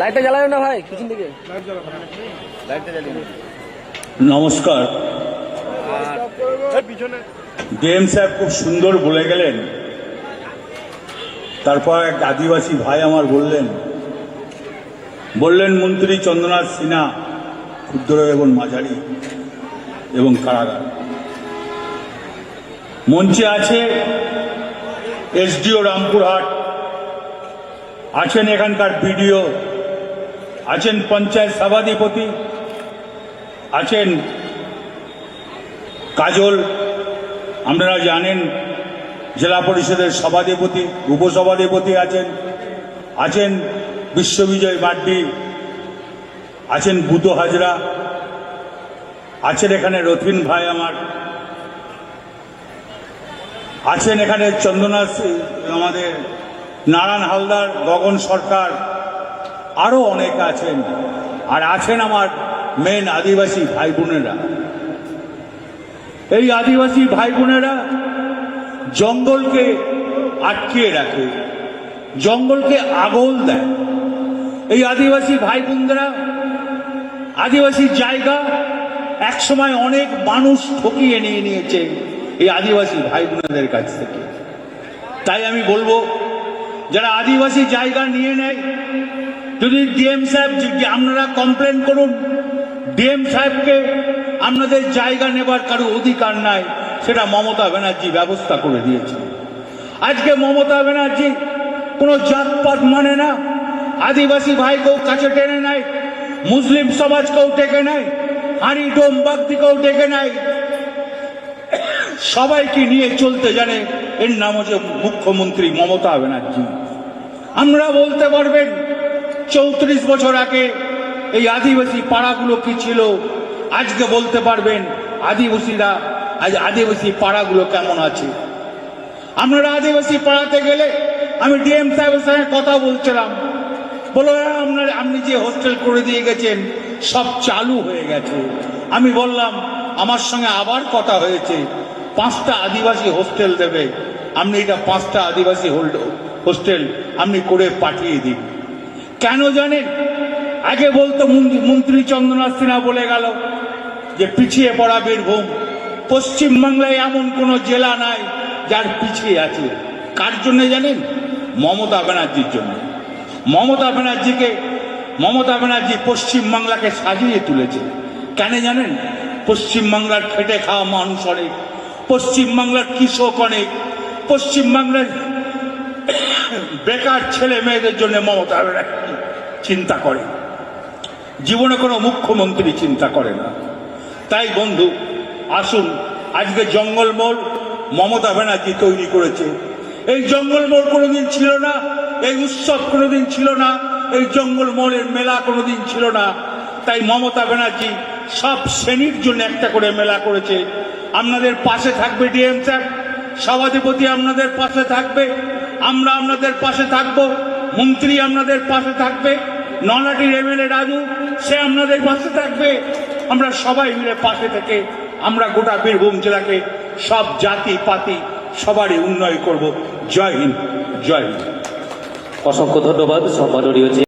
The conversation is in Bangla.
লাইটটা জ্বালাবে না ভাই, পিছন দিকে লাইটটা জ্বালিয়ে। নমস্কার। ডিএম সাহেব খুব সুন্দর বলে গেলেন। তারপর এক আদিবাসী ভাই আমার বললেন মন্ত্রী চন্দ্রনাথ সিনহা ক্ষুদ্র এবং মাঝারি এবং কারাগার। মঞ্চে আছে এসডিও রামপুরহাট, আছেন এখানকার বিডিও, আছেন পঞ্চায়েত সভাধিপতি, আছেন কাজল, আপনারা জানেন জেলা পরিষদের সভাধিপতি, উপসভাধিপতি আছেন বিশ্ববিজয় মাড্ডি, আছেন বুধো হাজরা, আছেন এখানে রথিন ভাই আমার, আছেন এখানে চন্দ্রনাথ, আমাদের নারায়ণ হালদার, গগন সরকার, আরো অনেক আছেন। আর আছেন আমার মেন আদিবাসী ভাই বোনেরা। এই আদিবাসী ভাই বোনেরা জঙ্গলকে আটকিয়ে রাখে, জঙ্গলকে আগল দেয়। এই আদিবাসী ভাই বোনেরা আদিবাসী জায়গা একসময় অনেক মানুষ ঠকিয়ে নিয়ে নিয়েছে এই আদিবাসী ভাই বোনেদের কাছ থেকে। তাই আমি বলবো, যারা আদিবাসী জায়গা নিয়ে নেয়, যদি ডিএম সাহেব, আপনারা কমপ্লেন করুন, ডিএম সাহেবকে আপনাদের জায়গা নেবার কারো অধিকার নাই, সেটা মমতা ব্যানার্জি ব্যবস্থা করে দিয়েছে। আজকে মমতা ব্যানার্জি কোনো জাতপাত মানে না, আদিবাসী ভাইকেও কাছে টেনে নেয়, মুসলিম সমাজকেও ডেকে নেয়, হাঁড়ি ডোম বাগদিকেও ডেকে নেয়, সবাইকে নিয়ে চলতে জানে। এর নাম হচ্ছে মুখ্যমন্ত্রী মমতা ব্যানার্জি। আমরা বলতে পারবেন 34 বছর আগে এই আদিবাসী পাড়াগুলো কি ছিল, আজকে বলতে পারবেন আদিবাসীরা, আজ আদিবাসী পাড়াগুলো কেমন আছে। আপনারা আদিবাসী পাড়াতে গেলে, আমি ডিএম সাহেবের সঙ্গে কথা বলছিলাম, বলো আপনি যে হোস্টেল করে দিয়ে গেছেন সব চালু হয়ে গেছে। আমি বললাম আমার সঙ্গে আবার কথা হয়েছে, 5টা আদিবাসী হোস্টেল দেবে, আপনি এটা 5টা আদিবাসী হোস্টেল আপনি করে পাঠিয়ে দিন। কেন জানেন? আগে বলতো মন্ত্রী চন্দ্রনাথ সিনহা বলে গেল যে পিছিয়ে পড়া বীরভূম, পশ্চিমবাংলায় এমন কোন জেলা নাই যার পিছিয়ে আছে। কার জন্য জানেন? মমতা ব্যানার্জির জন্য। মমতা ব্যানার্জি পশ্চিমবাংলাকে সাজিয়ে তুলেছে। কেন জানেন? পশ্চিমবাংলার খেটে খাওয়া মানুষ অনেক, পশ্চিমবাংলার কৃষক অনেক, পশ্চিমবাংলার বেকার ছেলে মেয়েদের জন্য মমতা ব্যানার্জি চিন্তা করে, জীবনে কোনো মুখ্যমন্ত্রী চিন্তা করে না। তাই বন্ধু, আসুন, আজকে জঙ্গলমহল মমতা ব্যানার্জি তৈরি করেছে। এই জঙ্গলমহল কোনোদিন ছিল না, এই উৎসব কোনোদিন ছিল না, এই জঙ্গলমহলের মেলা কোনোদিন ছিল না। তাই মমতা ব্যানার্জি সব শ্রেণীর জন্য একটা করে মেলা করেছে। আপনাদের পাশে থাকবে ডিএম সাহেব, সভাধিপতি আপনাদের পাশে থাকবে, আমরা আপনাদের পাশে থাকব, মন্ত্রী আপনাদের পাশে থাকবে, নলাটির এমএলএ রাজু সে আপনাদের পাশে থাকবে। আমরা সবাই মিলে পাশে থেকে আমরা গোটা বীরভূম জেলাকে সব জাতি পাতি সবারই উন্নয়ন করব। জয় হিন্দ, জয় হিন্দ। অসংখ্য ধন্যবাদ সম্মাননীয়।